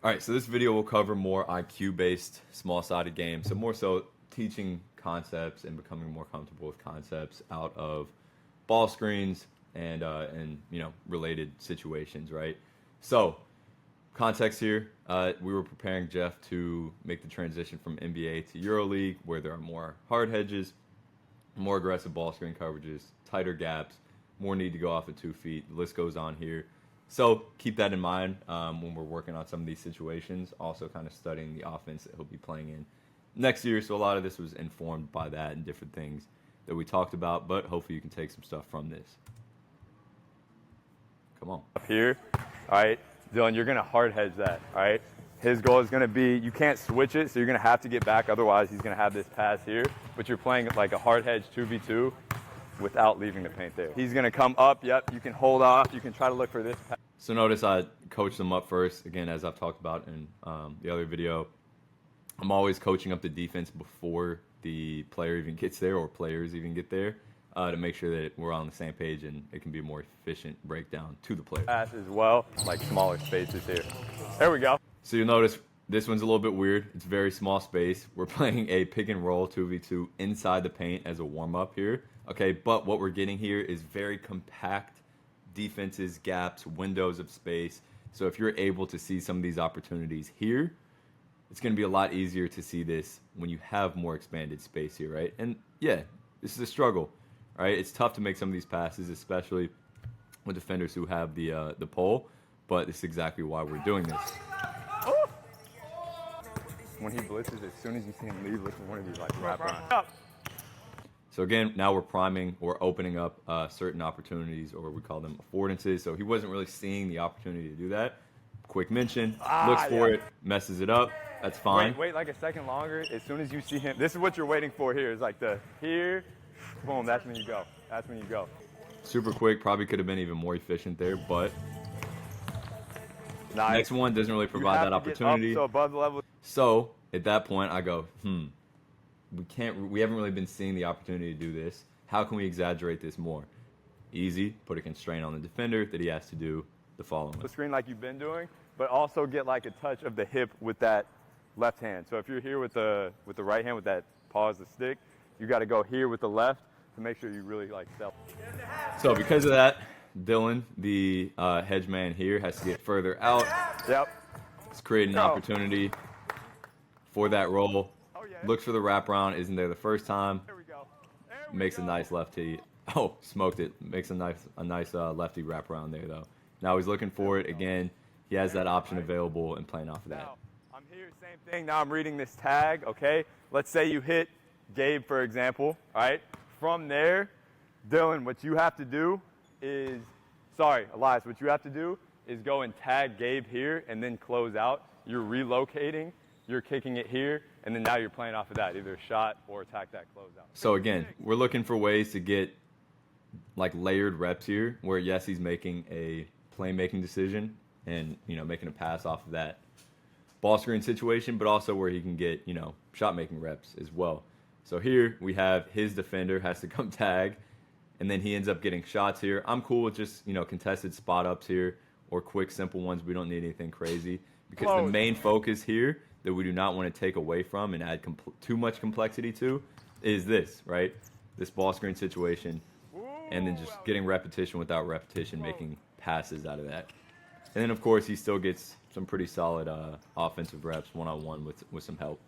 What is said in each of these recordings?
All right, so this video will cover more IQ-based small-sided games, so more so teaching concepts and becoming more comfortable with concepts out of ball screens and related situations, right? So context here, we were preparing Jeff to make the transition from NBA to EuroLeague, where there are more hard hedges, more aggressive ball screen coverages, tighter gaps, more need to go off at 2 feet. The list goes on here. So keep that in mind when we're working on some of these situations. Also kind of studying the offense that he'll be playing in next year. So a lot of this was informed by that and different things that we talked about. But hopefully you can take some stuff from this. Come on. Up here, all right, Dylan, you're going to hard hedge that, all right? His goal is going to be, you can't switch it, so you're going to have to get back. Otherwise, he's going to have this pass here. But you're playing like a hard hedge 2v2 without leaving the paint there. He's going to come up, yep, you can hold off, you can try to look for this pass. So notice I coached them up first. Again, as I've talked about in the other video, I'm always coaching up the defense before the player even gets there or players even get there to make sure that we're on the same page and it can be a more efficient breakdown to the player. Pass as well, like smaller spaces here. There we go. So you'll notice this one's a little bit weird. It's very small space. We're playing a pick and roll 2v2 inside the paint as a warm-up here. Okay, but what we're getting here is very compact defenses, gaps, windows of space. So if you're able to see some of these opportunities here, it's going to be a lot easier to see this when you have more expanded space here, right? And yeah, this is a struggle, right? It's tough to make some of these passes, especially with defenders who have the pole, but this is exactly why we're doing this. Oh. When he blitzes, as soon as you see him leave, look for one of these like wrap around. So again, now we're priming or opening up certain opportunities, or we call them affordances. So he wasn't really seeing the opportunity to do that. Quick mention, looks for it, messes it up. That's fine. Wait like a second longer. As soon as you see him, this is what you're waiting for here. Is like the here, boom, that's when you go. That's when you go. Super quick, probably could have been even more efficient there, but nice. Next one doesn't really provide that opportunity. So above the level. So at that point, I go, we haven't really been seeing the opportunity to do this. How can we exaggerate this more? Easy, put a constraint on the defender that he has to do the following. The screen like you've been doing, but also get like a touch of the hip with that left hand. So if you're here with the right hand with that pause the stick, you got to go here with the left to make sure you really like sell. So because of that, Dylan, the hedge man here, has to get further out. Yep. It's creating an opportunity for that roll. Looks for the wraparound, isn't there the first time. There we go. Makes a nice lefty. Oh, smoked it. Makes a nice lefty wraparound there, though. Now he's looking for it again. He has that option available and playing off of that. Now, I'm here, same thing. Now I'm reading this tag, okay? Let's say you hit Gabe, for example, all right? From there, Dylan, what you have to do is, Elias, what you have to do is go and tag Gabe here and then close out. You're relocating. You're kicking it here, and then now you're playing off of that, either shot or attack that closeout. So again, we're looking for ways to get like layered reps here, where yes, he's making a playmaking decision and making a pass off of that ball screen situation, but also where he can get shot making reps as well. So here we have his defender has to come tag, and then he ends up getting shots here. I'm cool with just contested spot ups here or quick simple ones. We don't need anything crazy because the main focus here that we do not want to take away from and add too much complexity to is this, right? This ball screen situation, and then just getting repetition without repetition, making passes out of that. And then, of course, he still gets some pretty solid offensive reps one-on-one with some help.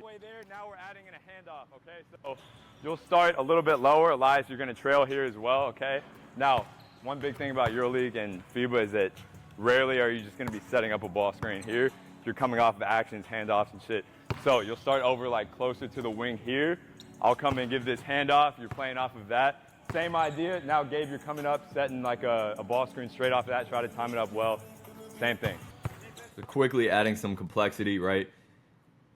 Way there, now we're adding in a handoff, okay? So you'll start a little bit lower. Elias, you're going to trail here as well, okay? Now, one big thing about EuroLeague and FIBA is that rarely are you just going to be setting up a ball screen here. You're coming off of actions, handoffs, and shit. So you'll start over like closer to the wing here. I'll come and give this handoff. You're playing off of that. Same idea. Now, Gabe, you're coming up, setting like a ball screen straight off of that. Try to time it up well. Same thing. So quickly adding some complexity, right?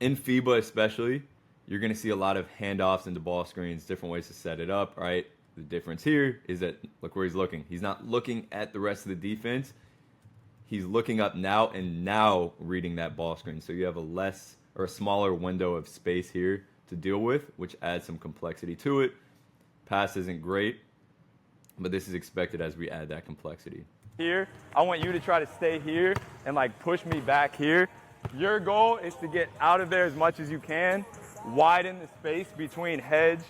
In FIBA especially, you're going to see a lot of handoffs into ball screens, different ways to set it up, right? The difference here is that look where he's looking. He's not looking at the rest of the defense. He's looking up now and now reading that ball screen. So you have a smaller window of space here to deal with, which adds some complexity to it. Pass isn't great, but this is expected as we add that complexity. here. I want you to try to stay here and like push me back here. Your goal is to get out of there as much as you can, widen the space between Hedge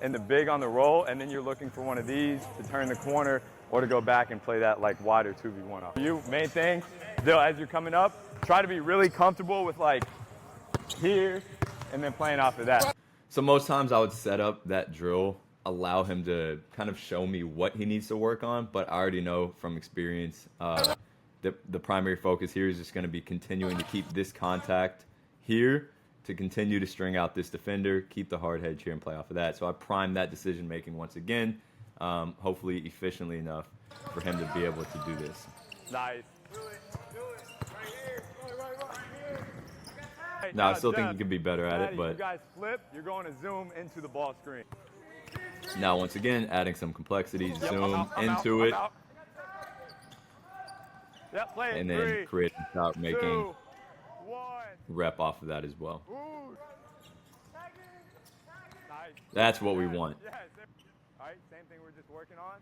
and the big on the roll, and then you're looking for one of these to turn the corner or to go back and play that like wider 2v1 off. You, main thing, still as you're coming up, try to be really comfortable with like here and then playing off of that. So most times I would set up that drill, allow him to kind of show me what he needs to work on, but I already know from experience the primary focus here is just going to be continuing to keep this contact here, to continue to string out this defender, keep the hard hedge here and play off of that. So I prime that decision making once again, hopefully efficiently enough for him to be able to do this. Nice. Now, I still think he could be better at it, but you guys flip, you're going to zoom into the ball screen. Now, once again, adding some complexity, zoom I'm into it, out. Yep, play it. and then 3, create a shot making 2, 1. rep off of that as well. Ooh. Nice. That's what we want. Yes. All right, same thing we're just working on.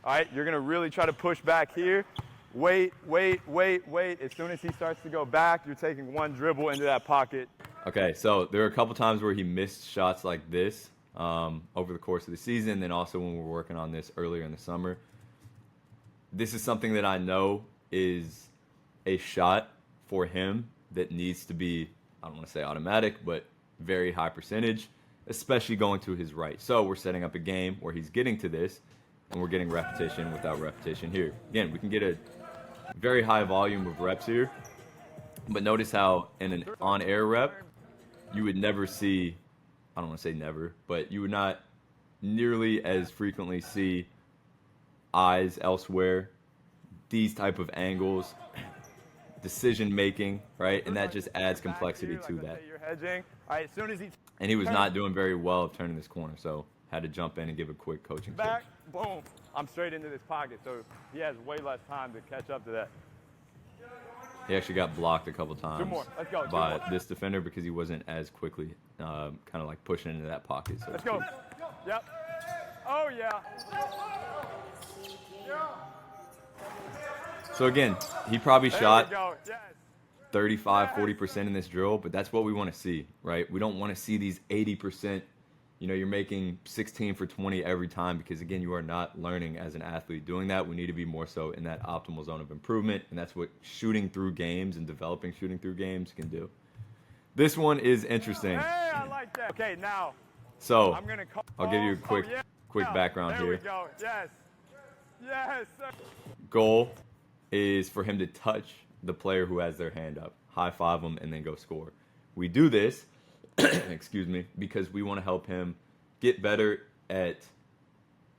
All right, you're going to really try to push back here. Wait. As soon as he starts to go back, you're taking one dribble into that pocket. Okay, so there were a couple times where he missed shots like this over the course of the season, and also when we were working on this earlier in the summer. This is something that I know is a shot for him that needs to be, I don't want to say automatic, but very high percentage, especially going to his right. So we're setting up a game where he's getting to this, and we're getting repetition without repetition here. Again, we can get a very high volume of reps here, but notice how in an on-air rep, you would never see, I don't want to say never, but you would not nearly as frequently see eyes elsewhere, these type of angles, decision making, right? And that just adds complexity to that. You're hedging. All right, as soon as he And he was not doing very well of turning this corner, so had to jump in and give a quick coaching back, tip. boom, I'm straight into this pocket, so he has way less time to catch up to that. He actually got blocked a couple times more. Let's go. by this defender because he wasn't as quickly kind of like pushing into that pocket. So Let's go. Yep. Oh, yeah. So again, he probably shot There we go. Yes. 35, 40% in this drill, but that's what we want to see, right? We don't want to see these 80%, you know, you're making 16 for 20 every time because, again, you are not learning as an athlete doing that. We need to be more so in that optimal zone of improvement, and that's what shooting through games and developing shooting through games can do. This one is interesting. Hey, I like that. Okay, now. So I'm gonna call. I'll give you a quick background there here. There we go. Yes. Yes, sir. Goal is for him to touch the player who has their hand up, high five them, and then go score. We do this, excuse me, because we want to help him get better at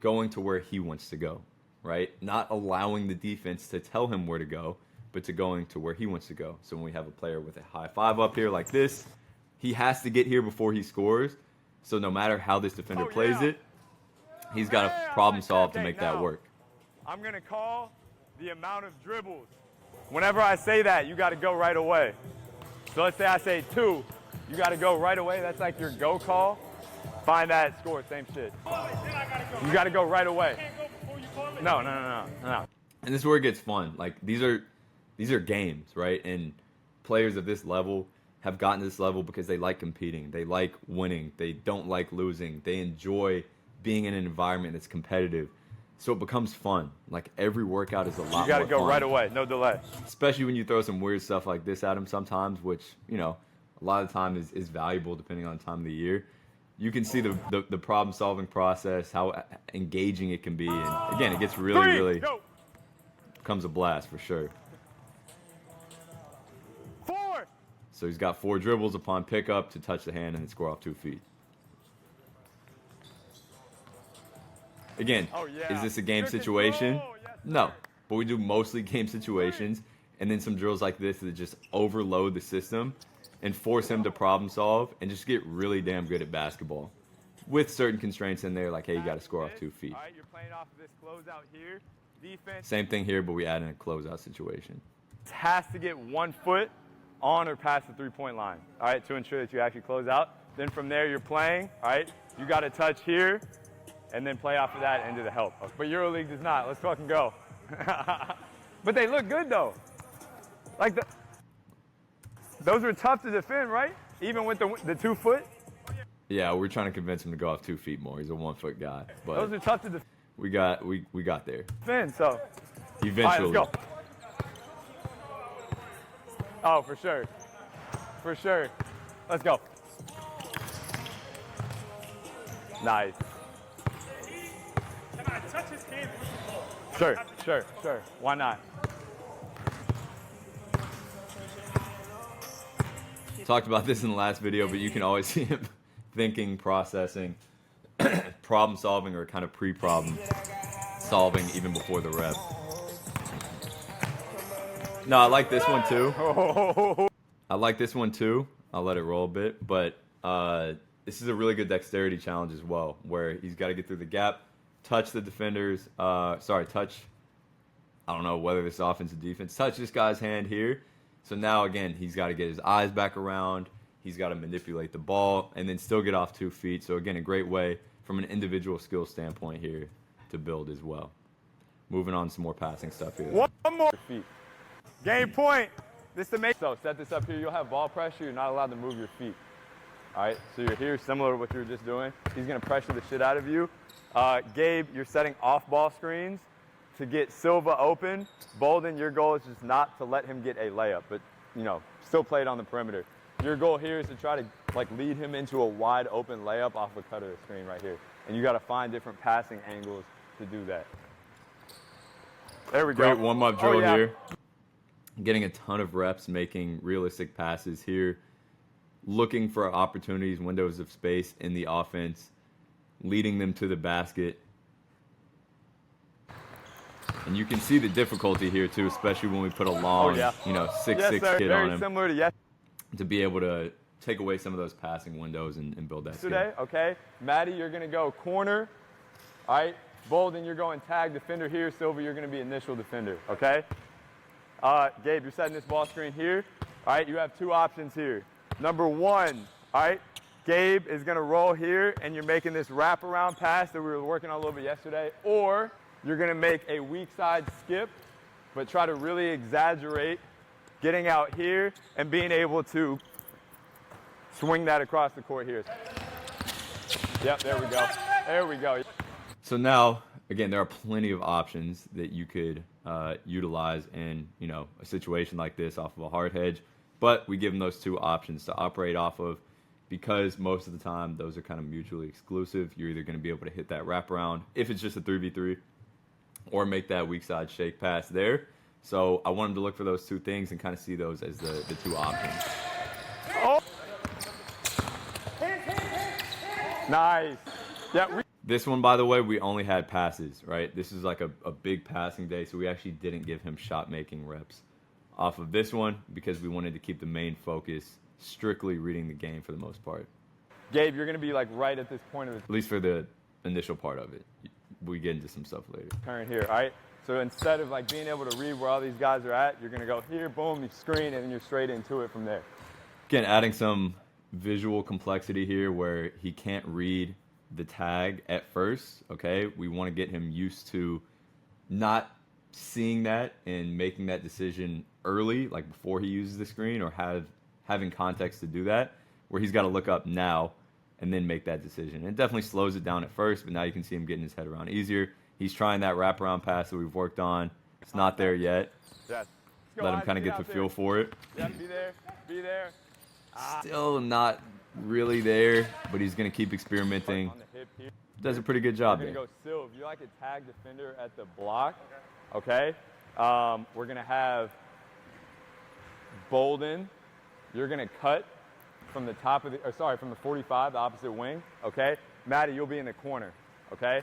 going to where he wants to go, right? Not allowing the defense to tell him where to go, but to going to where he wants to go. So when we have a player with a high five up here like this, he has to get here before he scores. So no matter how this defender plays it, he's got to problem solve to make that work. I'm going to call the amount of dribbles. Whenever I say that, you got to go right away. So let's say I say 2. You got to go right away. That's like your go call. Find that, score, same shit. You got to go right away. No. And this is where it gets fun. Like these are games, right? And players of this level have gotten to this level because they like competing. They like winning. They don't like losing. They enjoy being in an environment that's competitive. So it becomes fun. Like every workout is a lot more fun. You got to go right away, no delay. Especially when you throw some weird stuff like this at him sometimes, which, you know, a lot of the time is valuable depending on the time of the year. You can see the problem-solving process, how engaging it can be. And again, it gets really becomes a blast for sure. 4. So he's got 4 dribbles upon pickup to touch the hand and then score off 2 feet. Again, is this a game situation? No, but we do mostly game situations, and then some drills like this that just overload the system and force him to problem solve and just get really damn good at basketball with certain constraints in there, like, hey, you got to score off 2 feet. All right, you're playing off of this closeout here. Defense. Same thing here, but we add in a closeout situation. Has to get 1 foot on or past the three-point line, all right, to ensure that you actually close out. Then from there, you're playing, all right? You got to touch here and then play off of that into the help. But EuroLeague does not. Let's fucking go. But they look good though. Like those are tough to defend, right? Even with the 2 foot. Yeah, we're trying to convince him to go off 2 feet more. He's a 1 foot guy, but Those are tough to defend. we got there So eventually. all right, let's go. Oh, for sure. For sure. Let's go. Nice. Can I touch his hand? Sure. Why not? Talked about this in the last video, but you can always see him thinking, processing, problem solving, or kind of pre-problem solving even before the rep. No, I like this one too. I'll let it roll a bit, but this is a really good dexterity challenge as well, where he's got to get through the gap, touch the defenders, touch, I don't know whether this is offense or defense, touch this guy's hand here. So now, again, he's got to get his eyes back around, he's got to manipulate the ball, and then still get off 2 feet. So again, a great way from an individual skill standpoint here to build as well. Moving on to some more passing stuff here. One more feet. Game point. This to make. So set this up here. You'll have ball pressure. You're not allowed to move your feet. All right. So you're here, similar to what you were just doing. He's gonna pressure the shit out of you. Gabe, you're setting off ball screens to get Silva open. Bolden, your goal is just not to let him get a layup, but still play it on the perimeter. Your goal here is to try to lead him into a wide open layup off a cutter screen right here. And you got to find different passing angles to do that. There we go. Great warm-up drill here. Getting a ton of reps, making realistic passes here, looking for opportunities, windows of space in the offense, leading them to the basket. And you can see the difficulty here too, especially when we put a long, 6'6" kid on him. Similar to to be able to take away some of those passing windows and build that skill. Today, okay. Maddie, you're going to go corner. All right. Bolden, you're going tag defender here. Silva, you're going to be initial defender, okay? Gabe, you're setting this ball screen here. All right, you have 2 options here. Number 1, all right, Gabe is going to roll here, and you're making this wraparound pass that we were working on a little bit yesterday, or you're going to make a weak side skip, but try to really exaggerate getting out here and being able to swing that across the court here. Yep, there we go. There we go. So now, again, there are plenty of options that you could utilize in, a situation like this off of a hard hedge, but we give them those 2 options to operate off of, because most of the time those are kind of mutually exclusive. You're either going to be able to hit that wraparound if it's just a 3v3, or make that weak side shake pass there. So I want him to look for those 2 things and kind of see those as the 2 options. Oh. Nice. Yeah. This one, by the way, we only had passes, right? This is like a big passing day, so we actually didn't give him shot-making reps off of this one because we wanted to keep the main focus strictly reading the game for the most part. Gabe, you're going to be right at this point of the... At least for the initial part of it. We get into some stuff later. Turn here, all right? So instead of being able to read where all these guys are at, you're going to go here, boom, you screen, and then you're straight into it from there. Again, adding some visual complexity here where he can't read the tag at first, okay? We want to get him used to not seeing that and making that decision early, before he uses the screen, or having context to do that, where he's got to look up now and then make that decision. It definitely slows it down at first, but now you can see him getting his head around easier. He's trying that wraparound pass that we've worked on. It's not there yet. Yes. Let him kind of get the feel for it. Yeah, be there, be there. Still not really there, but he's going to keep experimenting. On the hip here. Does a pretty good job We're there. going to go Silv. You're like a tag defender at the block, okay? We're going to have Bolden. You're going to cut from the top of from the 45, the opposite wing, okay? Maddie, you'll be in the corner, okay?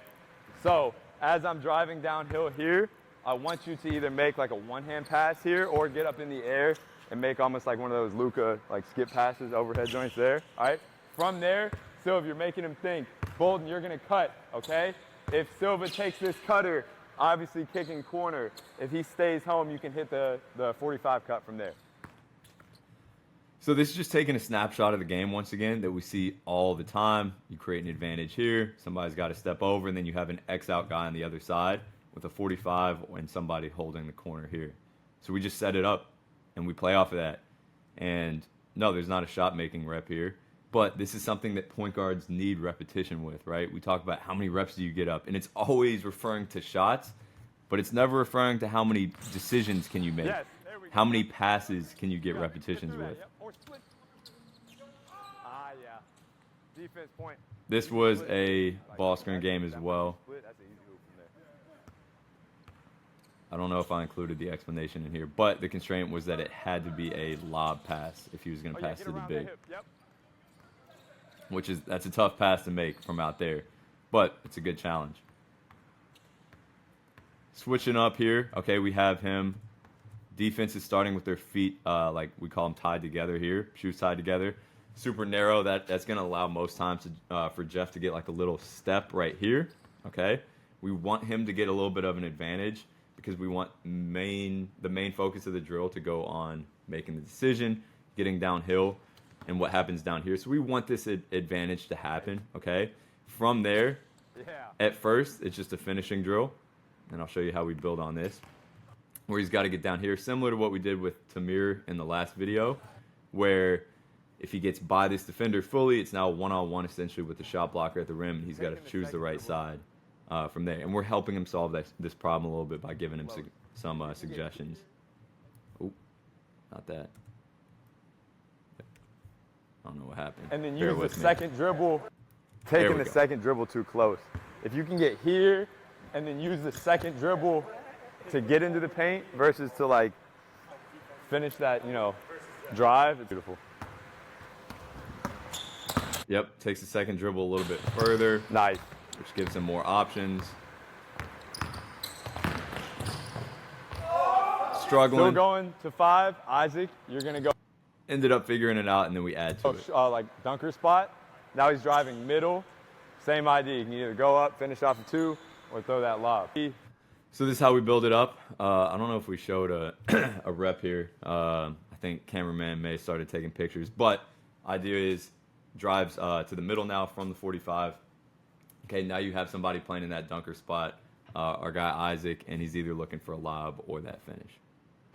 So as I'm driving downhill here, I want you to either make a one-hand pass here or get up in the air and make almost one of those Luka skip passes, overhead joints there, all right? From there, Silva, you're making him think. Bolden, you're gonna cut, okay? If Silva takes this cutter, obviously kicking corner. If he stays home, you can hit the 45 cut from there. So this is just taking a snapshot of the game once again that we see all the time. You create an advantage here. Somebody's got to step over, and then you have an X out guy on the other side. with a 45 and somebody holding the corner here. So we just set it up and we play off of that. And no, there's not a shot making rep here, but this is something that point guards need repetition with, right? We talk about how many reps do you get up, and it's always referring to shots, but it's never referring to how many decisions can you make. Yes, there we go. How many passes can you get repetitions with? Yep. Or split. Ah, yeah. Defense point. This was a ball screen game as well. Split, that's an easy move from there. I don't know if I included the explanation in here, but the constraint was that it had to be a lob pass if he was going to pass to the big, Yep. that's a tough pass to make from out there, but it's a good challenge. Switching up here, okay, we have him. Defense is starting with their feet, like we call them tied together here, shoes tied together. Super narrow. That's going to allow most times for Jeff to get like a little step right here. Okay, we want him to get a little bit of an advantage because we want the main focus of the drill to go on making the decision, getting downhill, and what happens down here. So we want this advantage to happen. Okay, from there, at first it's just a finishing drill, and I'll show you how we build on this, where he's got to get down here, similar to what we did with Tamir in the last video, where if he gets by this defender fully, it's now one-on-one essentially with the shot blocker at the rim, and he's got to choose the right side from there. And we're helping him solve this problem a little bit by giving him some suggestions. Oh, not that. I don't know what happened. And then use the second dribble, taking the second dribble too close. If you can get here and then use the second dribble to get into the paint versus to like finish that, drive, it's beautiful. Yep, takes the second dribble a little bit further. Nice. Which gives him more options. Struggling. Still going to 5. Isaac, you're going to go. Ended up figuring it out, and then we add to it. Like dunker spot. Now he's driving middle. Same idea. You can either go up, finish off a 2, or throw that lob. So this is how we build it up. I don't know if we showed a rep here. I think cameraman may have started taking pictures. But idea is drives to the middle now from the 45. Okay, now you have somebody playing in that dunker spot, our guy Isaac, and he's either looking for a lob or that finish.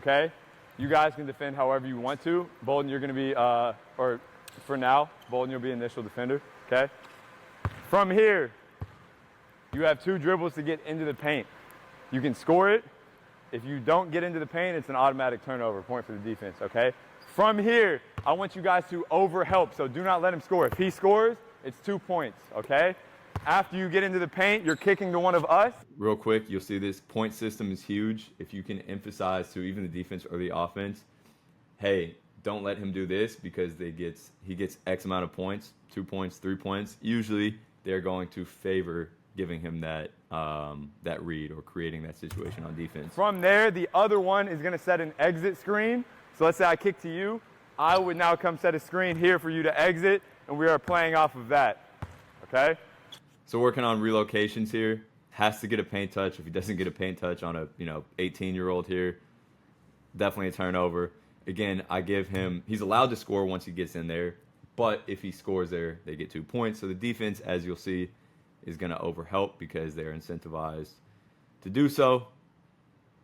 Okay, you guys can defend however you want to. Bolden, you're going to be, or for now, Bolden, you'll be initial defender, okay? From here, you have 2 dribbles to get into the paint. You can score it. If you don't get into the paint, it's an automatic turnover, point for the defense, okay? From here, I want you guys to overhelp, so do not let him score. If he scores, it's 2 points, okay? After you get into the paint, you're kicking to one of us. Real quick, you'll see this point system is huge. If you can emphasize to even the defense or the offense, hey, don't let him do this because he gets X amount of points, 2 points, 3 points. Usually, they're going to favor giving him that read or creating that situation on defense. From there, the other one is going to set an exit screen. So let's say I kick to you. I would now come set a screen here for you to exit, and we are playing off of that, okay? So working on relocations here, has to get a paint touch. If he doesn't get a paint touch on a 18-year-old here, definitely a turnover. Again, I give him, he's allowed to score once he gets in there, but if he scores there, they get 2 points. So the defense, as you'll see, is going to overhelp because they're incentivized to do so.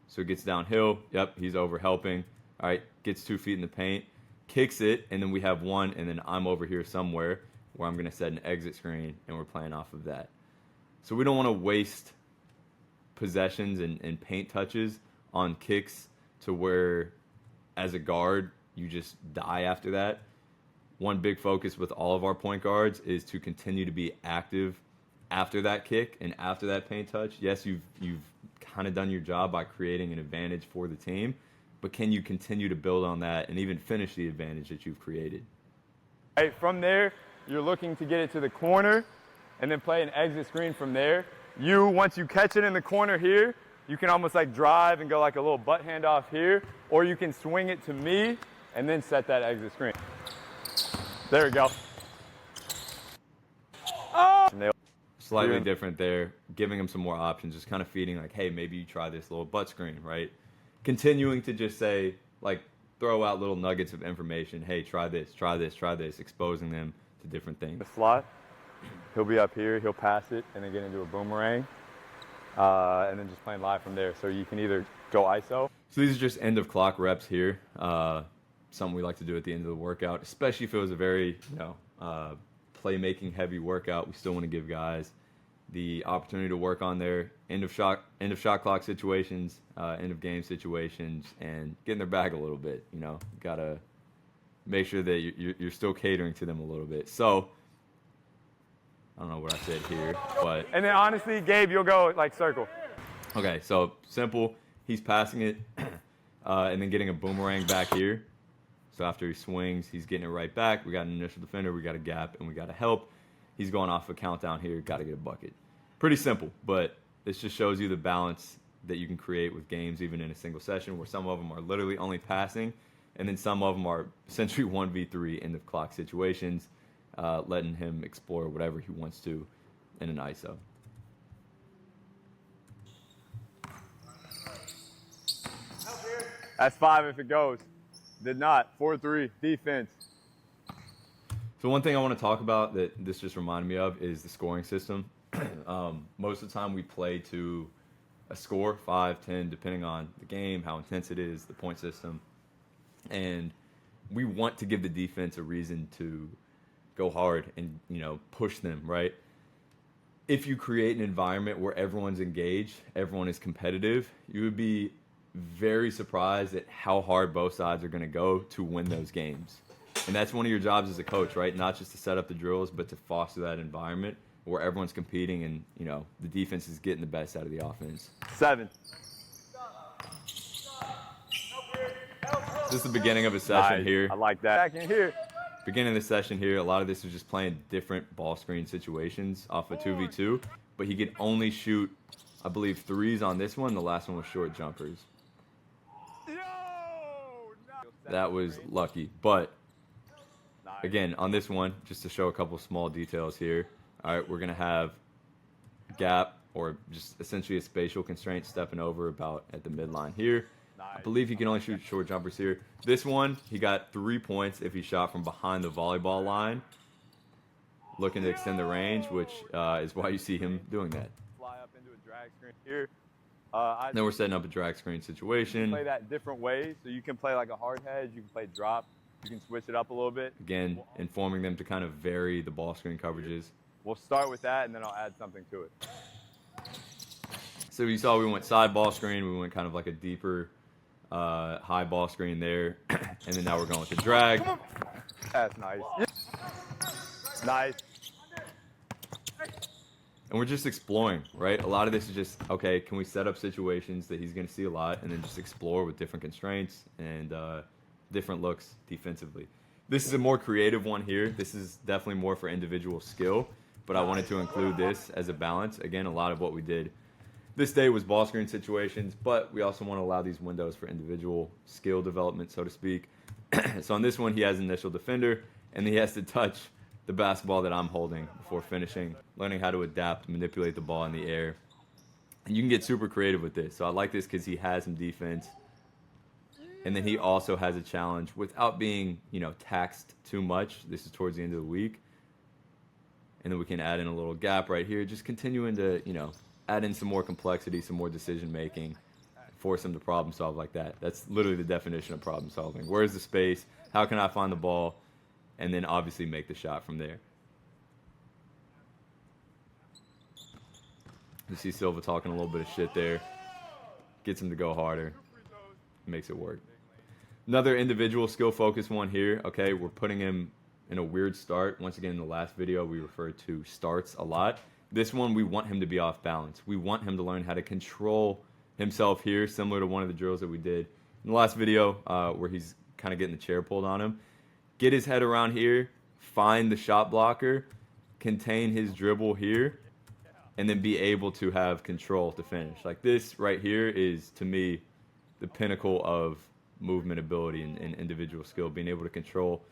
So it gets downhill. Yep, he's overhelping. All right, gets 2 feet in the paint, kicks it, and then we have 1, and then I'm over here somewhere where I'm going to set an exit screen, and we're playing off of that. So we don't want to waste possessions and paint touches on kicks to where, as a guard, you just die after that. One big focus with all of our point guards is to continue to be active after that kick and after that paint touch. Yes, you've kind of done your job by creating an advantage for the team, but can you continue to build on that and even finish the advantage that you've created? All right, from there, you're looking to get it to the corner and then play an exit screen from there. Once you catch it in the corner here, you can almost like drive and go like a little butt handoff here, or you can swing it to me and then set that exit screen. There we go. Oh! Slightly different there, giving him some more options, just kind of feeding like, hey, maybe you try this little butt screen, right? Continuing to just say, like, throw out little nuggets of information. Hey, try this, try this, try this, exposing them to different things. The slot, he'll be up here, he'll pass it, and then get into a boomerang. and then just playing live from there. So you can either go ISO. So these are just end of clock reps here. Something we like to do at the end of the workout, especially if it was a very, playmaking heavy workout. We still want to give guys the opportunity to work on their end of shot clock situations, end of game situations, and get in their bag a little bit. Gotta make sure that you're still catering to them a little bit. So I don't know what I said here, but And then honestly, Gabe, you'll go like circle. okay. So simple. He's passing it, and then getting a boomerang back here. So after he swings, he's getting it right back. We got an initial defender, we got a gap, and we got a help. He's going off a countdown here. Got to get a bucket. Pretty simple, but this just shows you the balance that you can create with games, even in a single session, where some of them are literally only passing, and then some of them are essentially 1v3 end of clock situations, letting him explore whatever he wants to in an ISO. That's 5 if it goes. Did not. 4-3 defense. So one thing I want to talk about that this just reminded me of is the scoring system. Most of the time we play to a score, 5, 10, depending on the game, how intense it is, the point system. And we want to give the defense a reason to go hard and, push them, right? If you create an environment where everyone's engaged, everyone is competitive, you would be very surprised at how hard both sides are going to go to win those games. And that's one of your jobs as a coach, right? Not just to set up the drills, but to foster that environment where everyone's competing and, the defense is getting the best out of the offense. 7. This is the beginning of a session Nice. here. I like that. Back in here. Beginning of the session here, a lot of this is just playing different ball screen situations off a 2v2, but he could only shoot, I believe, 3s on this one. The last one was short jumpers. That was lucky. But again, on this one, just to show a couple small details here. All right, we're going to have gap, or just essentially a spatial constraint, stepping over about at the midline here. I believe he can only shoot short jumpers here. This one, he got 3 points if he shot from behind the volleyball line, looking to extend the range, which is why you see him doing that. Fly up into a drag screen here. Then we're setting up a drag screen situation. Play that different ways. So you can play like a hard hedge. You can play drop. You can switch it up a little bit. Again, informing them to kind of vary the ball screen coverages. We'll start with that, and then I'll add something to it. So you saw we went side ball screen. We went kind of like a deeper high ball screen there. And then now we're going with the drag. That's nice. Nice. And we're just exploring, right? A lot of this is just, okay, can we set up situations that he's going to see a lot and then just explore with different constraints and different looks defensively. This is a more creative one here. This is definitely more for individual skill, but I wanted to include this as a balance. Again, a lot of what we did this day was ball screen situations, but we also want to allow these windows for individual skill development, so to speak. So on this one, he has initial defender, and he has to touch the basketball that I'm holding before finishing, learning how to adapt, manipulate the ball in the air. And you can get super creative with this. So I like this because he has some defense. And then he also has a challenge without being, taxed too much. This is towards the end of the week. And then we can add in a little gap right here, just continuing to, add in some more complexity, some more decision making, force him to problem solve like that. That's literally the definition of problem solving. Where's the space? How can I find the ball? And then obviously make the shot from there. You see Silva talking a little bit of shit there. Gets him to go harder. Makes it work. Another individual skill focused one here. Okay, we're putting him in a weird start. Once again, in the last video, we referred to starts a lot. This one, we want him to be off balance. We want him to learn how to control himself here, similar to one of the drills that we did in the last video where he's kind of getting the chair pulled on him. Get his head around here, find the shot blocker, contain his dribble here, and then be able to have control to finish. Like this right here is, to me, the pinnacle of movement ability and individual skill, being able to control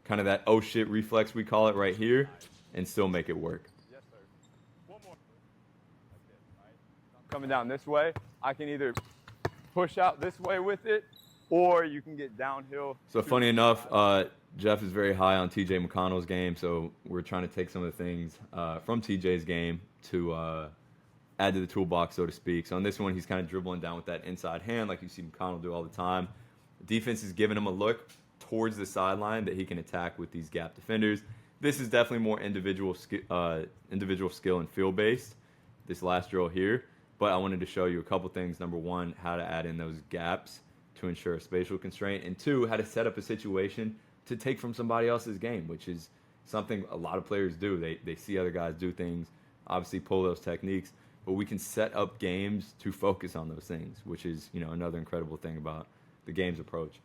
kind of that oh shit reflex, we call it right here, and still make it work. Yes, sir. One more. That's it, right? I'm coming down this way. I can either push out this way with it, or you can get downhill. So funny enough, Jeff is very high on TJ McConnell's game, so we're trying to take some of the things from TJ's game to add to the toolbox, so to speak. So on this one, he's kind of dribbling down with that inside hand like you see McConnell do all the time. Defense is giving him a look towards the sideline that he can attack with these gap defenders. This is definitely more individual skill and feel based, this last drill here. But I wanted to show you a couple things. Number one, how to add in those gaps to ensure a spatial constraint. And two, how to set up a situation to take from somebody else's game, which is something a lot of players do. They see other guys do things, obviously pull those techniques, but we can set up games to focus on those things, which is, you know, another incredible thing about the game's approach.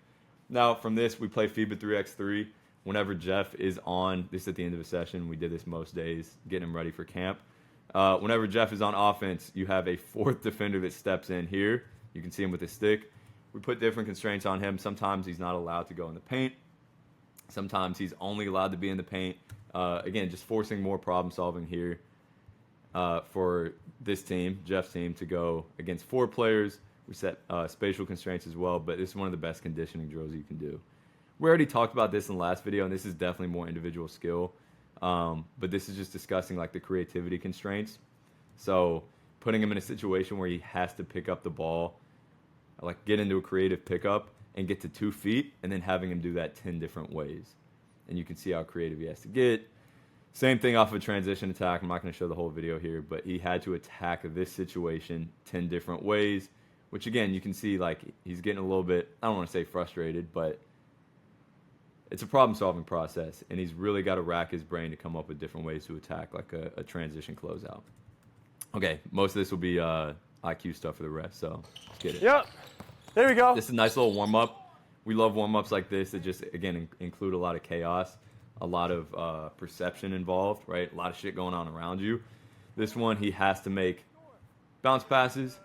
Now, from this, we play FIBA 3x3. Whenever Jeff is on, this is at the end of a session. We did this most days, getting him ready for camp. Whenever Jeff is on offense, you have a fourth defender that steps in here. You can see him with his stick. We put different constraints on him. Sometimes he's not allowed to go in the paint. Sometimes he's only allowed to be in the paint. Again, just forcing more problem solving here for this team, Jeff's team, to go against 4 players. We set spatial constraints as well, but this is one of the best conditioning drills you can do. We already talked about this in the last video, and this is definitely more individual skill. But this is just discussing like the creativity constraints. So putting him in a situation where he has to pick up the ball, like get into a creative pickup and get to 2 feet, and then having him do that 10 different ways. And you can see how creative he has to get. Same thing off of a transition attack. I'm not going to show the whole video here, but he had to attack this situation 10 different ways, which again, you can see like he's getting a little bit, I don't want to say frustrated, but it's a problem-solving process, and he's really got to rack his brain to come up with different ways to attack like a transition closeout. Okay, most of this will be IQ stuff for the rest, so let's get it. Yep, there we go. This is a nice little warm-up. We love warm-ups like this that just, again, include a lot of chaos, a lot of perception involved, right? A lot of shit going on around you. This one, he has to make bounce passes.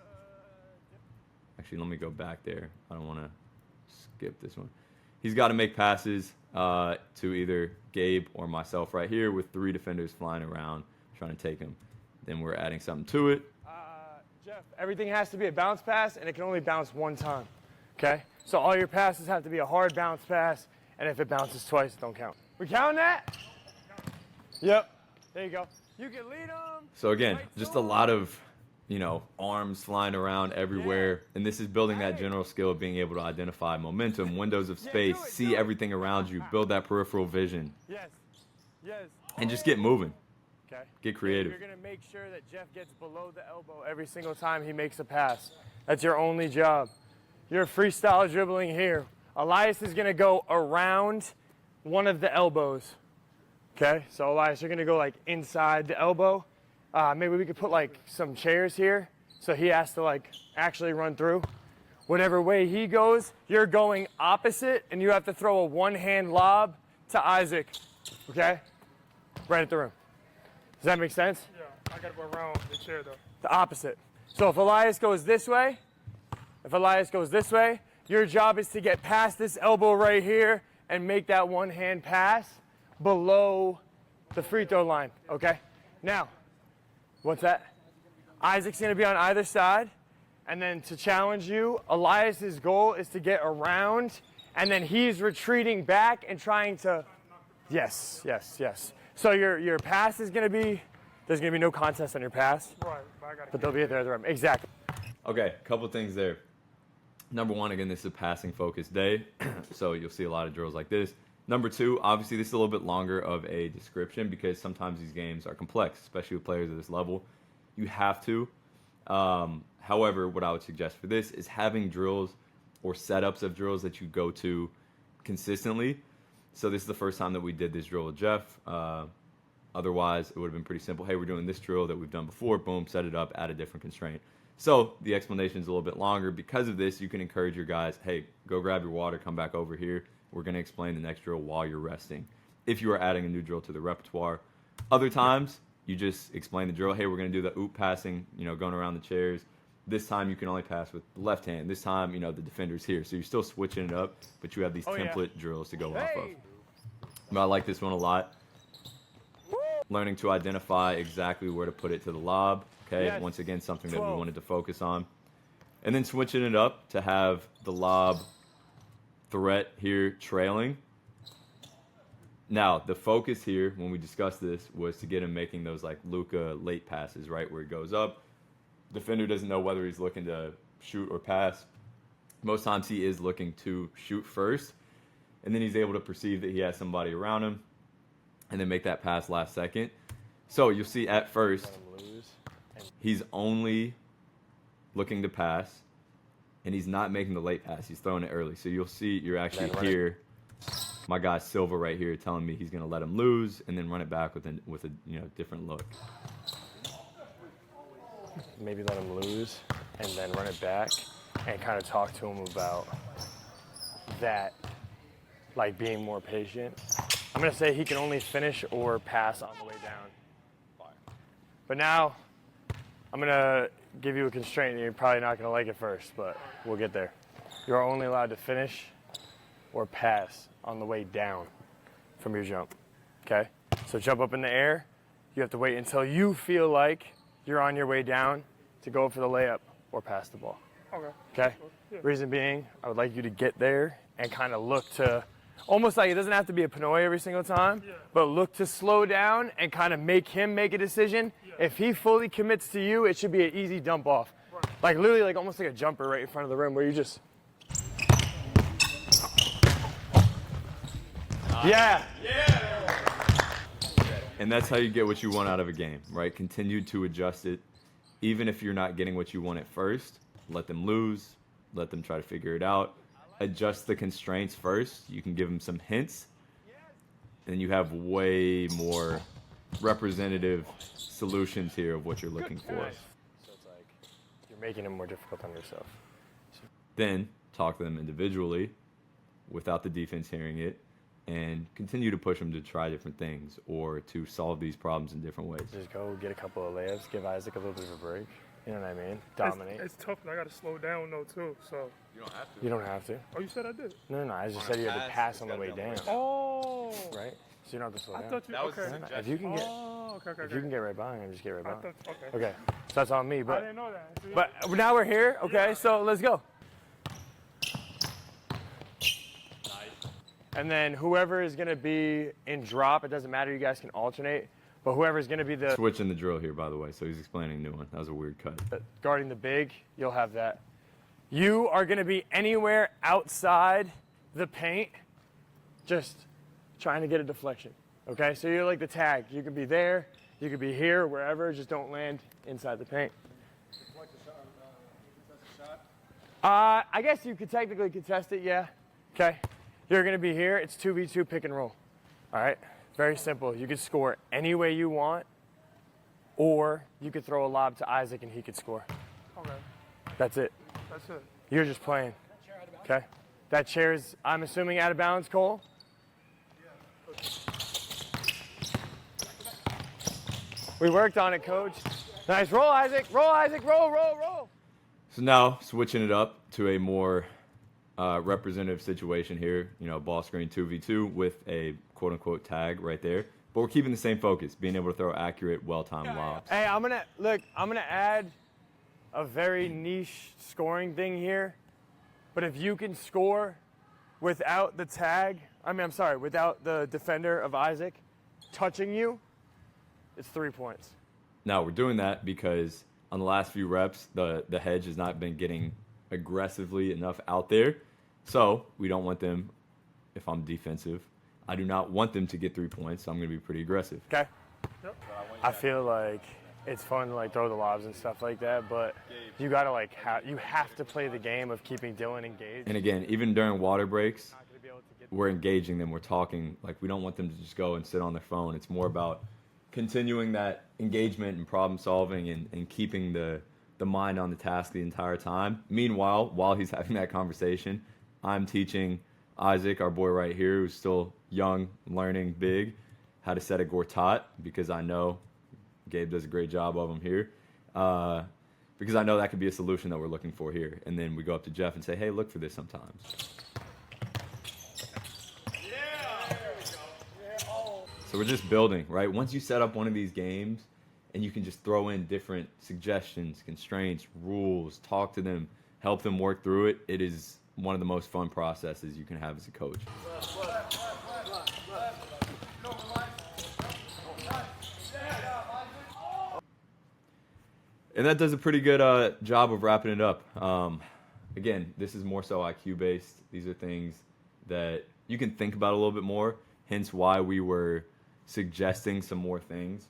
Actually, let me go back there. I don't want to skip this one. He's got to make passes to either Gabe or myself right here with 3 defenders flying around trying to take him. Then we're adding something to it. Jeff, everything has to be a bounce pass, and it can only bounce 1 time, okay? So all your passes have to be a hard bounce pass, and if it bounces twice, it don't count. We count that? Yep. There you go. You can lead them. So again, just a lot of, you know, arms flying around everywhere. And this is building that general skill of being able to identify momentum, windows of space, see everything around you, build that peripheral vision. Yes. Yes. And just get moving. Okay. Get creative. You're going to make sure that Jeff gets below the elbow every single time he makes a pass. That's your only job. You're freestyle dribbling here. Elias is going to go around one of the elbows. Okay? So Elias, you're going to go like inside the elbow. Maybe we could put like some chairs here so he has to like actually run through. Whatever way he goes, you're going opposite, and you have to throw a one-hand lob to Isaac. Okay? Right at the rim. Does that make sense? Yeah, I gotta go around the chair though. The opposite. So if Elias goes this way, your job is to get past this elbow right here and make that one-hand pass below the free throw line, okay? Now, what's that? Isaac's gonna be on either side, and then to challenge you, Elias's goal is to get around, and then he's retreating back and trying to, yes. So your pass is gonna be, there's gonna be no contest on your pass. Right, but I gotta. But they'll be there at the rim. Exactly. Okay, a couple things there. Number one, again, this is a passing focused day, so you'll see a lot of drills like this. Number two, obviously this is a little bit longer of a description because sometimes these games are complex, especially with players at this level. You have to. However, what I would suggest for this is having drills or setups of drills that you go to consistently. So this is the first time that we did this drill with Jeff. Otherwise, it would have been pretty simple. Hey, we're doing this drill that we've done before. Boom, set it up, add a different constraint. So the explanation is a little bit longer. Because of this, you can encourage your guys, hey, go grab your water, come back over here. We're going to explain the next drill while you're resting. If you are adding a new drill to the repertoire. Other times, you just explain the drill. Hey, we're going to do the oop passing, going around the chairs. This time you can only pass with the left hand. This time, the defender's here. So you're still switching it up, but you have these template drills to go off of. But I like this one a lot. Learning to identify exactly where to put it to the lob. Okay, Yes. Once again, something that we wanted to focus on. And then switching it up to have the lob threat here trailing. Now, the focus here, when we discussed this, was to get him making those like Luka late passes, right? Where he goes up, defender doesn't know whether he's looking to shoot or pass. Most times he is looking to shoot first, and then he's able to perceive that he has somebody around him and then make that pass last second. So you'll see at first he's only looking to pass, and he's not making the late pass. He's throwing it early. So you'll see, you're actually here, my guy Silva right here telling me he's going to let him lose and then run it back with a different look. Maybe let him lose and then run it back and kind of talk to him about that, like being more patient. I'm going to say he can only finish or pass on the way down. But now I'm going to give you a constraint. You're probably not going to like it first, but we'll get there. You're only allowed to finish or pass on the way down from your jump, okay? So jump up in the air. You have to wait until you feel like you're on your way down to go for the layup or pass the ball. Okay? Yeah. Reason being, I would like you to get there and kind of look to, almost like it doesn't have to be a Pinoy every single time, but look to slow down and kind of make him make a decision. If he fully commits to you, it should be an easy dump off. Like literally like almost like a jumper right in front of the rim where you just... Yeah. And that's how you get what you want out of a game, right? Continue to adjust it. Even if you're not getting what you want at first, let them lose, let them try to figure it out. Adjust the constraints first. You can give them some hints, and you have way more representative solutions here of what you're looking for. So it's like you're making it more difficult on yourself. Then talk to them individually without the defense hearing it, and continue to push them to try different things or to solve these problems in different ways. Just go get a couple of layups, give Isaac a little bit of a break. You know what I mean? Dominate. It's tough, and I got to slow down, though, too. So. You don't have to. Oh, you said I did? No, I just said you had to pass on the way down. Oh. Right? So you don't have to slow I down. thought you, okay. No, if you can get, Okay. if you can get right behind him, just get right behind. Okay. Okay, so that's on me. I But didn't know that. So but now we're here. Okay, so let's go. And then whoever is going to be in drop, it doesn't matter. You guys can alternate. But whoever's going to be the Switching the drill here, by the way, so he's explaining a new one. That was a weird cut. guarding the big, you'll have that. You are going to be anywhere outside the paint, just trying to get a deflection. Okay, so you're like the tag. You could be there, you could be here, wherever. Just don't land inside the paint. I guess you could technically contest it, yeah. Okay, you're going to be here. It's 2v2 pick and roll. All right. Very simple. You could score any way you want, or you could throw a lob to Isaac and he could score. Okay. That's it. That's it. You're just playing. Okay? That chair is, I'm assuming, out of bounds, Cole? We worked on it, coach. Nice. Roll, Isaac. Roll, Isaac. Roll, roll, roll. So now switching it up to a more representative situation here, ball screen 2v2 with a quote-unquote tag right there. But we're keeping the same focus, being able to throw accurate, well-timed lobs. Hey, I'm gonna add a very niche scoring thing here. But if you can score without the tag, without the defender of Isaac touching you, it's 3 points. Now, we're doing that because on the last few reps, the hedge has not been getting aggressively enough out there. So we don't want them, if I'm defensive, I do not want them to get 3 points, so I'm going to be pretty aggressive. Okay? Yep. I feel like it's fun to throw the lobs and stuff like that, but you got to you have to play the game of keeping Dylan engaged. And again, even during water breaks, we're engaging them, we're talking. We don't want them to just go and sit on their phone. It's more about continuing that engagement and problem solving and keeping the mind on the task the entire time. Meanwhile, while he's having that conversation, I'm teaching Isaac, our boy right here, who's still young, learning big, how to set a gortat, because I know Gabe does a great job of them here. Because I know that could be a solution that we're looking for here. And then we go up to Jeff and say, hey, look for this sometimes. So we're just building, right? Once you set up one of these games and you can just throw in different suggestions, constraints, rules, talk to them, help them work through it, it is one of the most fun processes you can have as a coach. And that does a pretty good job of wrapping it up. Again, this is more so IQ based. These are things that you can think about a little bit more, hence why we were suggesting some more things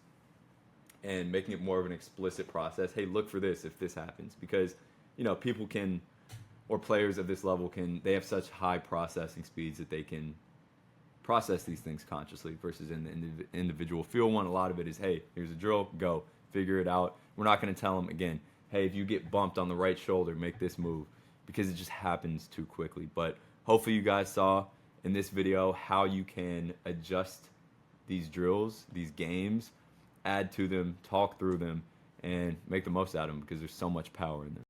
and making it more of an explicit process. Hey, look for this if this happens. Because, you know, people can, or players of this level can, they have such high processing speeds that they can process these things consciously versus in the individual field one. A lot of it is, hey, here's a drill, go, figure it out. We're not going to tell them, again, hey, if you get bumped on the right shoulder, make this move, because it just happens too quickly. But hopefully you guys saw in this video how you can adjust these drills, these games, add to them, talk through them, and make the most out of them, because there's so much power in them.